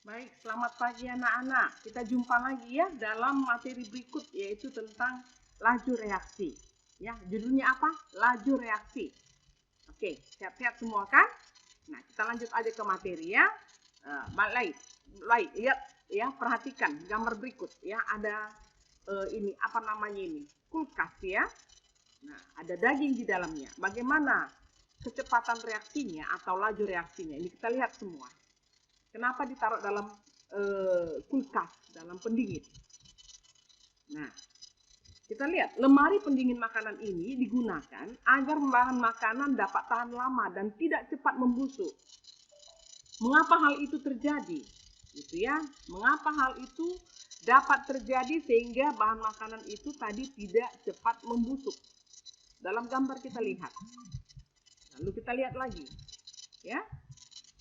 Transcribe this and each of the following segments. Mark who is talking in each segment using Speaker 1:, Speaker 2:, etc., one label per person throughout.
Speaker 1: Baik, selamat pagi anak-anak. Kita jumpa lagi ya dalam materi berikut yaitu tentang laju reaksi. Ya, judulnya apa? Laju reaksi. Oke, siap-siap semua kan? Nah, kita lanjut aja ke materi ya. Baik, lihat ya, perhatikan gambar berikut ya. Ada ini apa namanya ini? Kulkas ya. Nah, ada daging di dalamnya. Bagaimana kecepatan reaksinya atau laju reaksinya? Ini kita lihat semua. Kenapa ditaruh dalam kulkas, dalam pendingin? Nah, kita lihat lemari pendingin makanan ini digunakan agar bahan makanan dapat tahan lama dan tidak cepat membusuk. Mengapa hal itu terjadi? Gitu ya. Mengapa hal itu dapat terjadi sehingga bahan makanan itu tadi tidak cepat membusuk? Dalam gambar kita lihat. Lalu kita lihat lagi. Ya.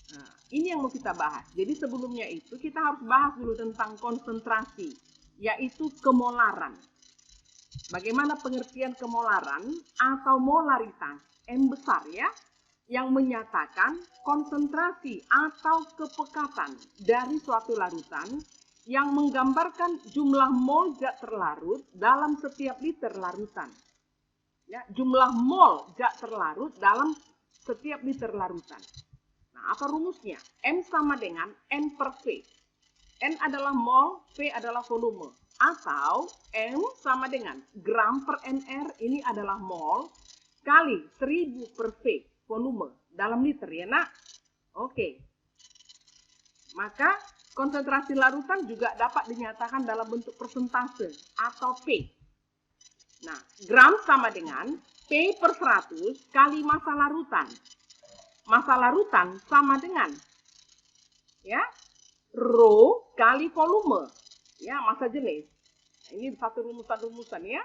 Speaker 1: Nah, ini yang mau kita bahas. Jadi sebelumnya itu kita harus bahas dulu tentang konsentrasi, yaitu kemolaran. Bagaimana pengertian kemolaran atau molaritas M besar ya, yang menyatakan konsentrasi atau kepekatan dari suatu larutan yang menggambarkan jumlah mol zat terlarut dalam setiap liter larutan. Ya, jumlah mol zat terlarut dalam setiap liter larutan. Nah, apa rumusnya? M sama dengan N per V. N adalah mol, V adalah volume. Atau M sama dengan gram per NR, ini adalah mol, kali 1000 per V, volume, dalam liter ya nak? Oke. Maka konsentrasi larutan juga dapat dinyatakan dalam bentuk persentase atau P. Nah, gram sama dengan P per 100 kali massa larutan. Massa larutan sama dengan ya rho kali volume ya massa jenis. Nah, ini satu rumusan ya.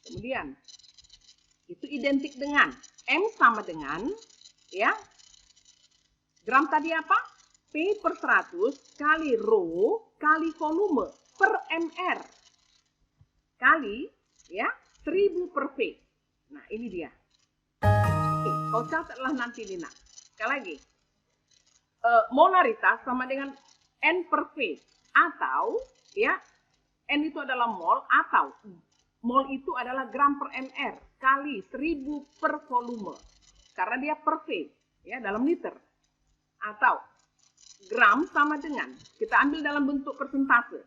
Speaker 1: Kemudian itu identik dengan M sama dengan ya gram tadi apa? P per 100 kali rho kali volume per mr kali ya 1000 per V. Nah, ini dia. Kau catatlah nanti Lina. Sekali lagi. Molaritas sama dengan N per V. Atau, ya, N itu adalah mol atau mol itu adalah gram per mr kali 1000 per volume. Karena dia per V, ya, dalam liter. Atau gram sama dengan, kita ambil dalam bentuk persentase.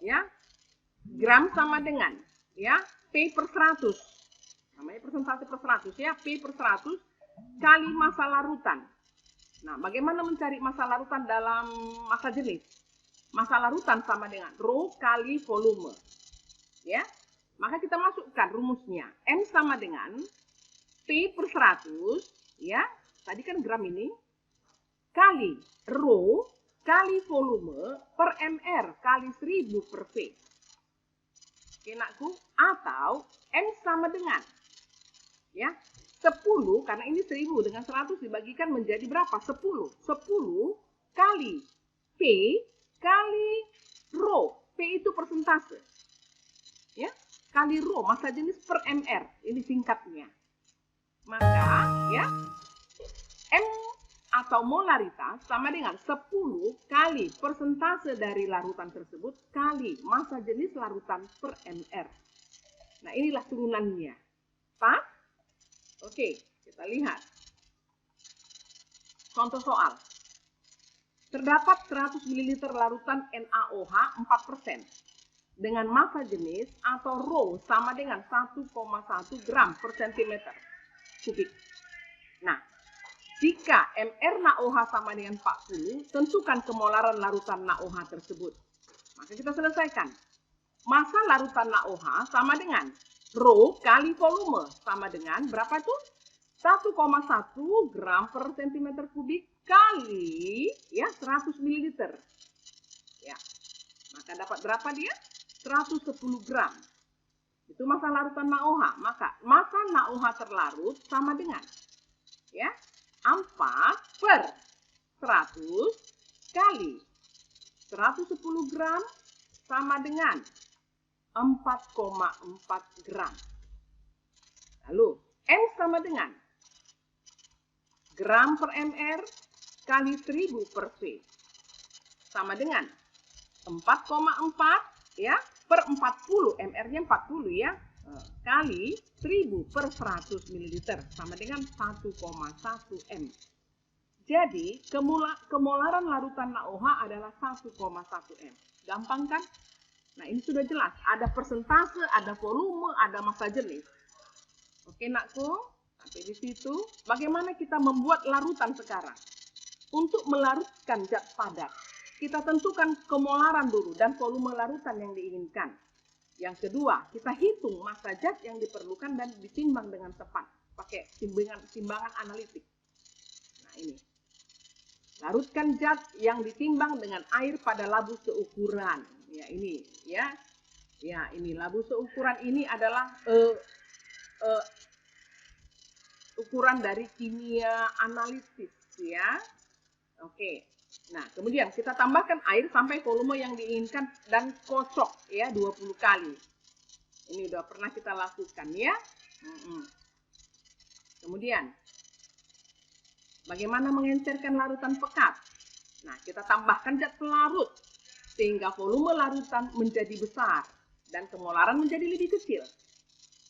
Speaker 1: Ya, gram sama dengan, ya, P per 100. Namanya persentase per 100 ya, P per 100 kali massa larutan. Nah, bagaimana mencari massa larutan dalam massa jenis? Massa larutan sama dengan rho kali volume. Ya. Maka kita masukkan rumusnya. M sama dengan P per 100 ya. Tadi kan gram ini kali rho kali volume per mr kali 1000 per V. Oke, nakku, atau M sama dengan ya 10 karena ini 1000 dengan 100 dibagikan menjadi berapa? 10 kali P kali rho. P itu persentase ya kali rho massa jenis per mr, ini singkatnya. Maka ya M atau molaritas sama dengan 10 kali persentase dari larutan tersebut kali massa jenis larutan per mr. Nah, inilah turunannya. Pas? Oke, kita lihat. Contoh soal. Terdapat 100 ml larutan NaOH 4% dengan massa jenis atau rho sama dengan 1,1 gram per cm kubik. Nah, jika Mr NaOH sama dengan 40, tentukan kemolaran larutan NaOH tersebut. Maka kita selesaikan. Massa larutan NaOH sama dengan rho kali volume sama dengan berapa tuh? 1,1 gram per cm kubik kali ya 100 ml. Ya. Maka dapat berapa dia? 110 gram. Itu massa larutan NaOH. Maka massa NaOH terlarut sama dengan ya 4 per 100 kali 110 gram sama dengan 4,4 gram. Lalu M sama dengan gram per mr kali 1000 per V. sama dengan 4,4 ya per 40, MR-nya 40 ya, kali 1000 per 100 ml sama dengan 1,1 M. Jadi kemolaran larutan NaOH adalah 1,1 M. Gampang kan? Nah ini sudah jelas, ada persentase, ada volume, ada massa jenis. Oke nakku, sampai di situ. Bagaimana kita membuat larutan sekarang? Untuk melarutkan zat padat, kita tentukan kemolaran dulu dan volume larutan yang diinginkan. Yang kedua, kita hitung massa zat yang diperlukan dan ditimbang dengan tepat pakai timbangan analitik. Nah ini, larutkan zat yang ditimbang dengan air pada labu seukuran. Ya ini, ya ini labu seukuran ini adalah ukuran dari kimia analisis ya. Oke. Nah, kemudian kita tambahkan air sampai volume yang diinginkan dan kocok ya 20 kali. Ini udah pernah kita lakukan ya. Kemudian bagaimana mengencerkan larutan pekat? Nah, kita tambahkan zat pelarut sehingga volume larutan menjadi besar dan kemolaran menjadi lebih kecil.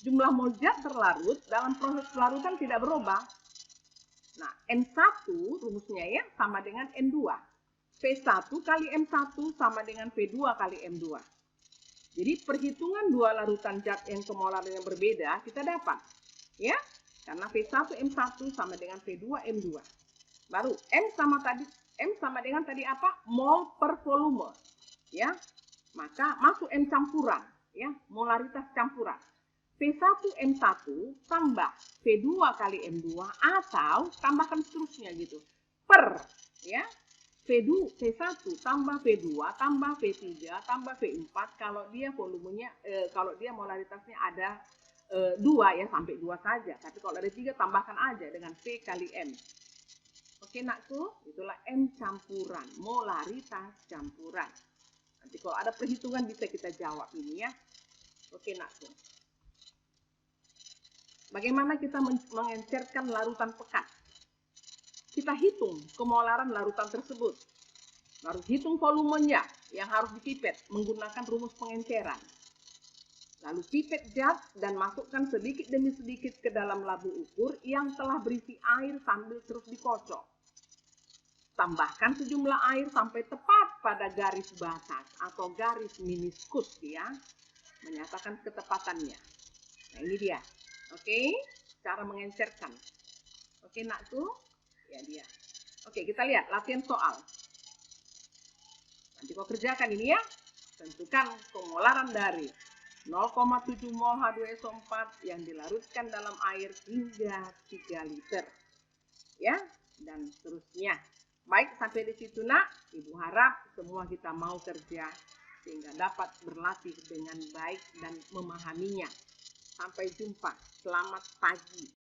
Speaker 1: Jumlah mol zat terlarut dalam proses pelarutan tidak berubah. Nah, N1 rumusnya ya sama dengan N2. V1 kali M1 sama dengan V2 kali M2. Jadi perhitungan dua larutan zat yang kemolaran yang berbeda kita dapat. Ya, karena V1 M1 sama dengan V2 M2. Baru M sama dengan tadi apa? Mol per volume. Ya. Maka masuk M campuran, ya, molaritas campuran. V1 M1 tambah V2 kali M2 atau tambahkan seterusnya gitu. Per ya. V1 tambah V2 tambah V3 tambah V4 kalau dia volumenya kalau dia molaritasnya ada 2 ya sampai 2 saja. Tapi kalau ada 3 tambahkan aja dengan V kali M. Oke nakku, itulah M campuran, molaritas campuran. Nanti kalau ada perhitungan bisa kita jawab ini ya. Oke nakku. Bagaimana kita mengencerkan larutan pekat? Kita hitung kemolaran larutan tersebut. Lalu hitung volumenya yang harus dipipet menggunakan rumus pengenceran. Lalu pipet zat dan masukkan sedikit demi sedikit ke dalam labu ukur yang telah berisi air sambil terus dikocok. Tambahkan sejumlah air sampai tepat pada garis batas atau garis meniskus ya, menyatakan ketepatannya. Nah ini dia. Oke, cara mengencerkan. Oke nakku, ya dia. Oke, kita lihat latihan soal. Nanti kau kerjakan ini ya. Tentukan kemolaran dari 0,7 mol H2SO4 yang dilarutkan dalam air hingga 3 liter. Ya, dan seterusnya. Baik, sampai di situ nak. Ibu harap semua kita mau kerja sehingga dapat berlatih dengan baik dan memahaminya. Sampai jumpa. Selamat pagi.